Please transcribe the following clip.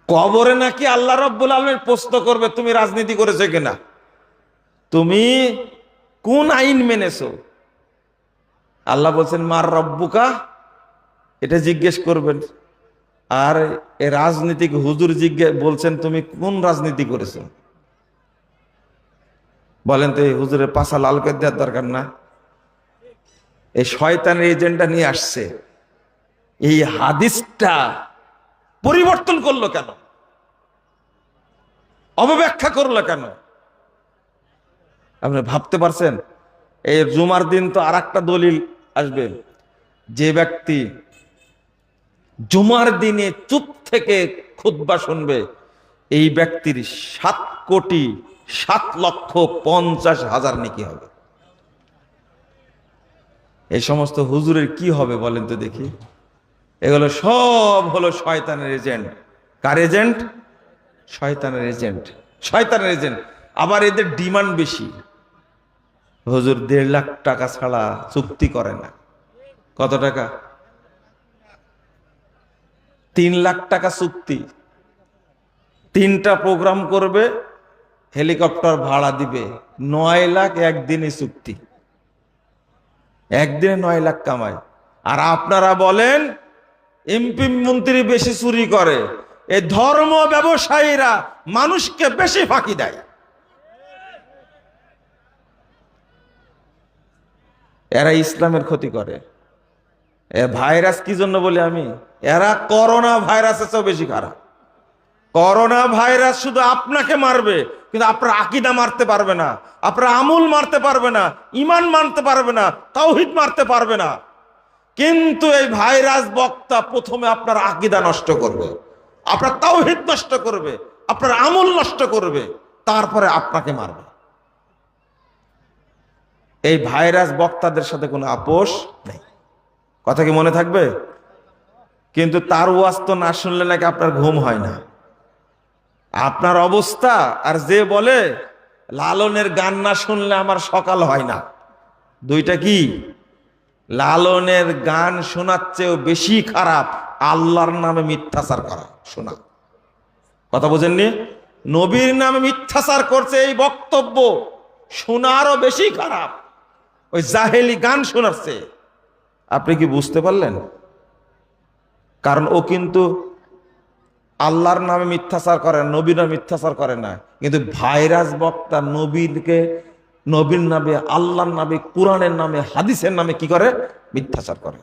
কবরে নাকি আল্লাহ রাব্বুল আলামিন প্রশ্ন করবে তুমি রাজনীতি করেছো কিনা, তুমি কোন আইন মেনেছো। আল্লাহ বলছেন মার রব্বুকা, এটা জিজ্ঞেস করবেন। আর এ রাজনীতিক হুজুর জিজ্ঞেস বলছেন তুমি কোন রাজনীতি করেছো। বলেন তো এই হুজুরের পাছা লাল করে দেওয়ার দরকার না? এই শয়তানের এজেন্ডা নিয়ে আসছে, এই হাদিসটা পরিবর্তন করলো কেন, অবব্যাখ্যা করলো কেন? আপনি ভাবতে পারছেন? এই জুমার দিন তো আর একটা দলিল আসবে, যে ব্যক্তি জুমার দিনে চুপ থেকে খুতবা শুনবে এই ব্যক্তির 7,07,50,000 নেকি হবে। এই সমস্ত হুজুরের কি হবে বলেন তো দেখি? এগুলো সব হলো শয়তানের এজেন্ট। কার এজেন্ট? শয়তানের এজেন্ট, শয়তানের এজেন্ট। আবার এদের ডিমান্ড বেশি। হুজুর 1.5 লাখ টাকা ছাড়া চুক্তি করে না। কত টাকা? 3 লাখ টাকা চুক্তি। 3টা প্রোগ্রাম করবে, হেলিকপ্টার ভাড়া দিবে, 9 লাখ একদিনে চুক্তি। একদিনে 9 লাখ কামায়। আর আপনারা বলেন এমপি মন্ত্রী বেশি চুরি করে। এই ধর্ম ব্যবসায়ীরা মানুষকে বেশি ফাঁকি দেয়। এরা ইসলামের ক্ষতি করে। এ ভাইরাস কি জন্য বলি আমি, এরা করোনা ভাইরাসের চেয়েও বেশি খারাপ। করোনা ভাইরাস শুধু আপনাকে মারবে, কিন্তু আপনার আকীদা মারতে পারবে না, আপনার আমল মারতে পারবে না, ঈমান মানতে পারবে না, তাওহীদ মারতে পারবে না। কিন্তু এই ভাইরাস বক্তা প্রথমে আপনার আকীদা নষ্ট করবে, আপনার তাওহীদ নষ্ট করবে, আপনার আমল নষ্ট করবে, তারপরে আপনাকে মারবে। এই ভাইরাস বক্তাদের সাথে কোনো আপোষ নেই। কথা কি মনে থাকবে? কিন্তু তার ওয়াজ তো না শুনলে নাকি আপনার ঘুম হয় না। আপনার অবস্থা আর যে বলে লালনের গান না শুনলে আমার সকাল হয় না, দুইটা কি? লালনের গান শোনার চেয়েও বেশি খারাপ আল্লাহর নামে মিথ্যাচার করা শোনা। কথা বোঝেননি? নবীর নামে মিথ্যাচার করছে, এই বক্তব্য শোনা আরো বেশি খারাপ ওই জাহেলি গান শোনাচ্ছে। আপনি কি বুঝতে পারলেন? কারণ ও কিন্তু আল্লাহর নামে মিথ্যাচার করে, নবীর নামে মিথ্যাচার করে না। কিন্তু ভাইরাস বক্তা নবীকে, নবীর নামে, আল্লাহর নামে, কোরআনের নামে, হাদিসের নামে কি করে? মিথ্যাচার করে।